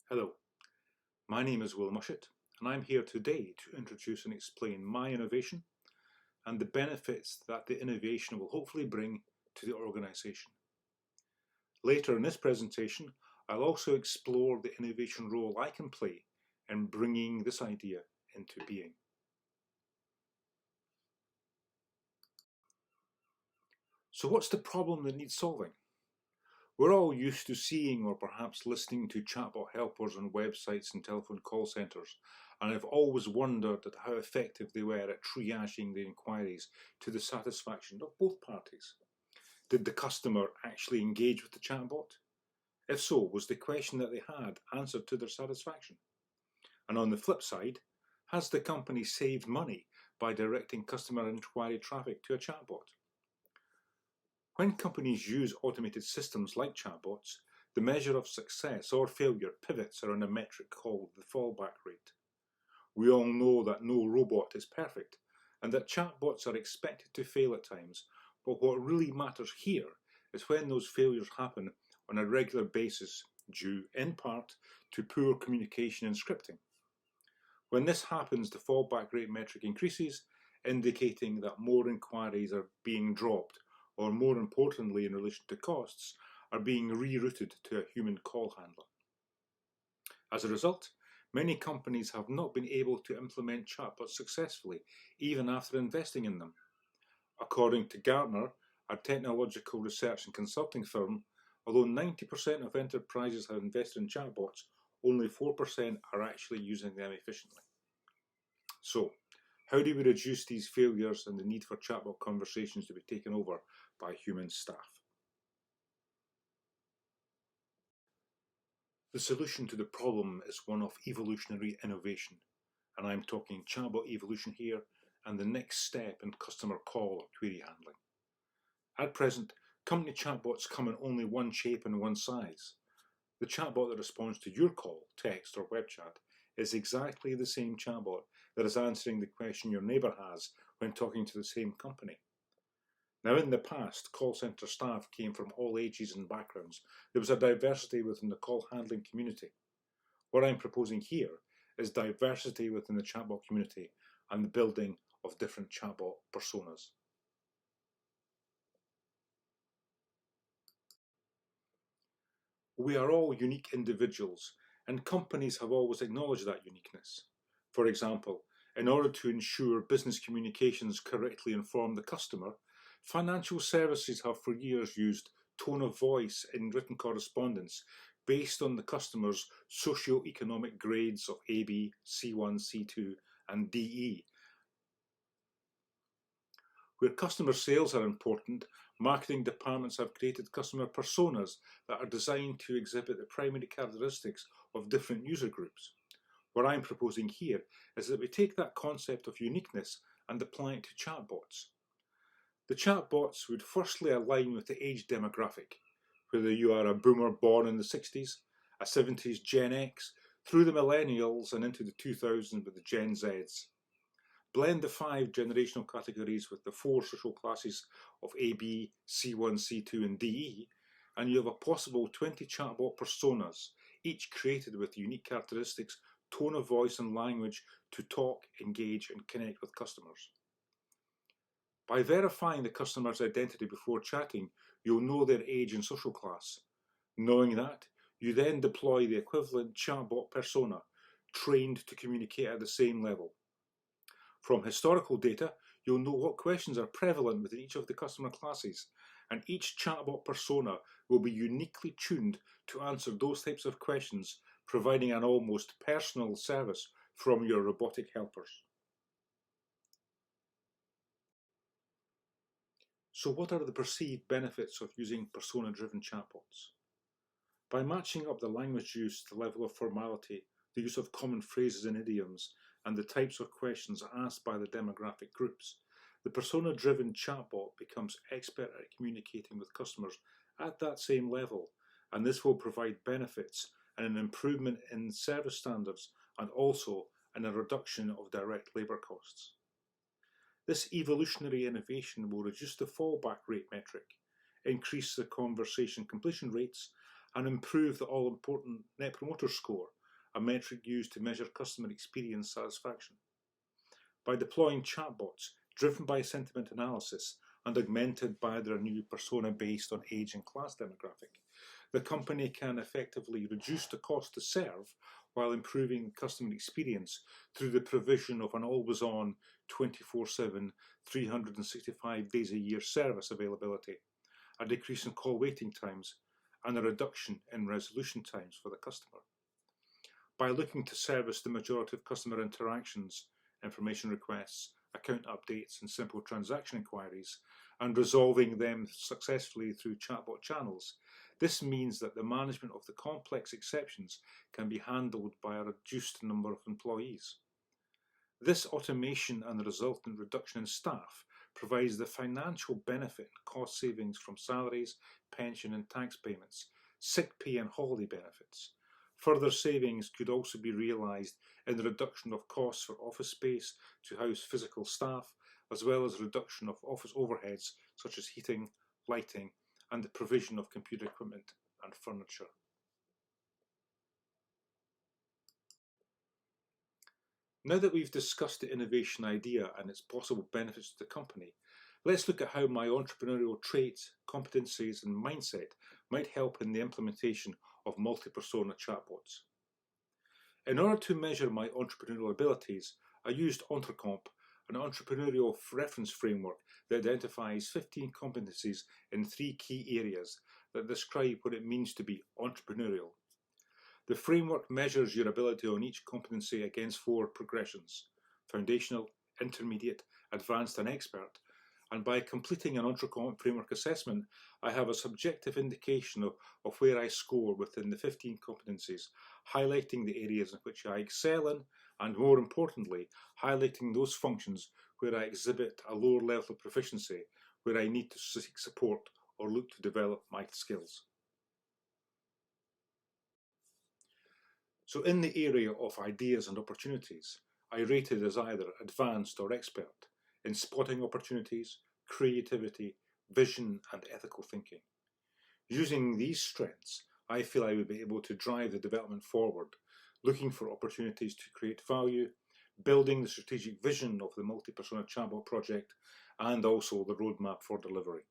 Hello, my name is Mushat, and I'm here today to introduce and explain my innovation and the benefits that the innovation will hopefully bring to the organisation. Later in this presentation, I'll also explore the innovation role I can play in bringing this idea into being. So what's the problem that needs solving? We're all used to seeing or perhaps listening to chatbot helpers on websites and telephone call centres, and I've always wondered at how effective they were at triaging the inquiries to the satisfaction of both parties. Did the customer actually engage with the chatbot? If so, was the question that they had answered to their satisfaction? And on the flip side, has the company saved money by directing customer inquiry traffic to a chatbot? When companies use automated systems like chatbots, the measure of success or failure pivots around a metric called the fallback rate. We all know that no robot is perfect and that chatbots are expected to fail at times, but what really matters here is when those failures happen on a regular basis due, in part, to poor communication and scripting. When this happens, the fallback rate metric increases, indicating that more inquiries are being dropped, or more importantly in relation to costs, are being rerouted to a human call handler. As a result, many companies have not been able to implement chatbots successfully, even after investing in them. According to Gartner, a technological research and consulting firm, although 90% of enterprises have invested in chatbots, only 4% are actually using them efficiently. So, how do we reduce these failures and the need for chatbot conversations to be taken over by human staff? The solution to the problem is one of evolutionary innovation, and I'm talking chatbot evolution here and the next step in customer call or query handling. At present, company chatbots come in only one shape and one size. The chatbot that responds to your call, text or web chat is exactly the same chatbot that is answering the question your neighbour has when talking to the same company. Now, in the past, call centre staff came from all ages and backgrounds. There was a diversity within the call handling community. What I'm proposing here is diversity within the chatbot community and the building of different chatbot personas. We are all unique individuals, and companies have always acknowledged that uniqueness. For example, in order to ensure business communications correctly inform the customer, financial services have for years used tone of voice in written correspondence based on the customer's socio-economic grades of AB, C1, C2, and DE. Where customer sales are important, marketing departments have created customer personas that are designed to exhibit the primary characteristics of different user groups. What I'm proposing here is that we take that concept of uniqueness and apply it to chatbots. The chatbots would firstly align with the age demographic, whether you are a boomer born in the 60s, a 70s Gen X, through the millennials and into the 2000s with the Gen Zs. Blend the 5 generational categories with the 4 social classes of AB, C1, C2 and DE, and you have a possible 20 chatbot personas, each created with unique characteristics, tone of voice and language to talk, engage and connect with customers. By verifying the customer's identity before chatting, you'll know their age and social class. Knowing that, you then deploy the equivalent chatbot persona, trained to communicate at the same level. From historical data, you'll know what questions are prevalent within each of the customer classes, and each chatbot persona will be uniquely tuned to answer those types of questions, providing an almost personal service from your robotic helpers. So what are the perceived benefits of using persona-driven chatbots? By matching up the language use, the level of formality, the use of common phrases and idioms, and the types of questions asked by the demographic groups, the persona-driven chatbot becomes expert at communicating with customers at that same level, and this will provide benefits and an improvement in service standards and also in a reduction of direct labour costs. This evolutionary innovation will reduce the fallback rate metric, increase the conversation completion rates, and improve the all-important Net Promoter Score, a metric used to measure customer experience satisfaction. By deploying chatbots driven by sentiment analysis and augmented by their new persona based on age and class demographic, the company can effectively reduce the cost to serve while improving customer experience through the provision of an always-on 24/7, 365 days a year service availability, a decrease in call waiting times, and a reduction in resolution times for the customer. By looking to service the majority of customer interactions, information requests, account updates, and simple transaction inquiries, and resolving them successfully through chatbot channels, this means that the management of the complex exceptions can be handled by a reduced number of employees. This automation and the resultant reduction in staff provides the financial benefit and cost savings from salaries, pension and tax payments, sick pay and holiday benefits. Further savings could also be realised in the reduction of costs for office space to house physical staff, as well as reduction of office overheads such as heating, lighting, and the provision of computer equipment and furniture. Now that we've discussed the innovation idea and its possible benefits to the company, let's look at how my entrepreneurial traits, competencies, and mindset might help in the implementation of multi-persona chatbots. In order to measure my entrepreneurial abilities, I used Entrecomp, an entrepreneurial reference framework that identifies 15 competencies in 3 key areas that describe what it means to be entrepreneurial. The framework measures your ability on each competency against 4 progressions: foundational, intermediate, advanced and expert, and by completing an Entrecomp framework assessment, I have a subjective indication of where I score within the 15 competencies, highlighting the areas in which I excel in, and more importantly, highlighting those functions where I exhibit a lower level of proficiency, where I need to seek support or look to develop my skills. So in the area of ideas and opportunities, I rated as either advanced or expert in spotting opportunities, creativity, vision, and ethical thinking. Using these strengths, I feel I would be able to drive the development forward, looking for opportunities to create value, building the strategic vision of the multi-persona chatbot project, and also the roadmap for delivery.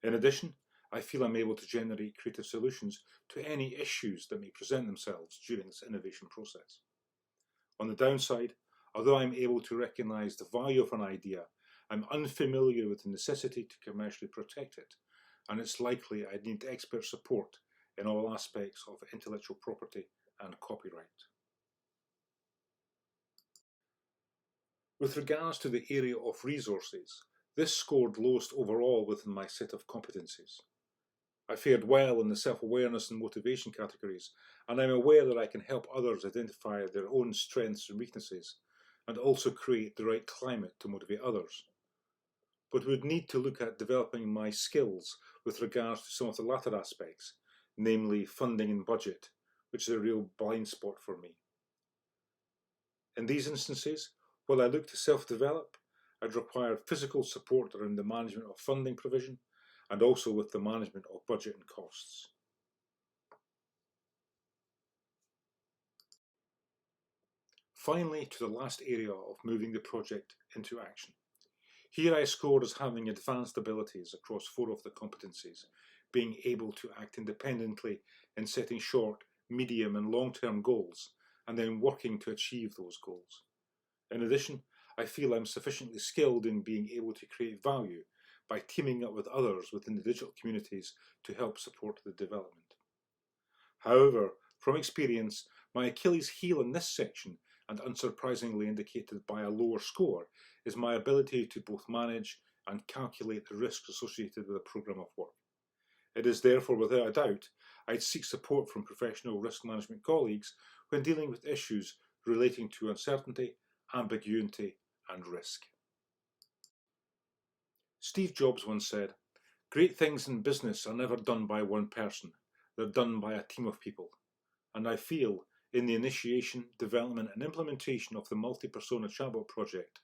In addition, I feel I'm able to generate creative solutions to any issues that may present themselves during this innovation process. On the downside, although I'm able to recognise the value of an idea, I'm unfamiliar with the necessity to commercially protect it, and it's likely I'd need expert support in all aspects of intellectual property and copyright. With regards to the area of resources, this scored lowest overall within my set of competencies. I fared well in the self-awareness and motivation categories, and I'm aware that I can help others identify their own strengths and weaknesses, and also create the right climate to motivate others. But we would need to look at developing my skills with regards to some of the latter aspects, namely funding and budget, which is a real blind spot for me. In these instances, while I look to self-develop, I'd require physical support around the management of funding provision, and also with the management of budget and costs. Finally, to the last area of moving the project into action. Here I scored as having advanced abilities across 4 of the competencies, being able to act independently in setting short, medium and long-term goals, and then working to achieve those goals. In addition, I feel I'm sufficiently skilled in being able to create value by teaming up with others within the digital communities to help support the development. However, from experience, my Achilles heel in this section, and unsurprisingly indicated by a lower score, is my ability to both manage and calculate the risks associated with a programme of work. It is therefore without a doubt I'd seek support from professional risk management colleagues when dealing with issues relating to uncertainty, ambiguity and risk. Steve Jobs once said, "Great things in business are never done by one person, they're done by a team of people." And I feel, in the initiation, development and implementation of the multi-persona chatbot project,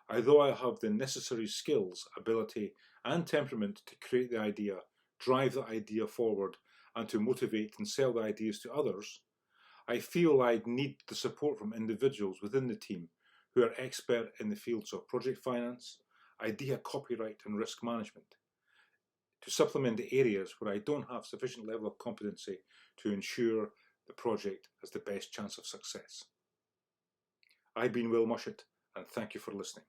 although I have the necessary skills, ability and temperament to create the idea, drive the idea forward and to motivate and sell the ideas to others, I feel I'd need the support from individuals within the team who are expert in the fields of project finance, idea copyright and risk management, to supplement the areas where I don't have sufficient level of competency to ensure the project has the best chance of success. I've been Will Mushat, and thank you for listening.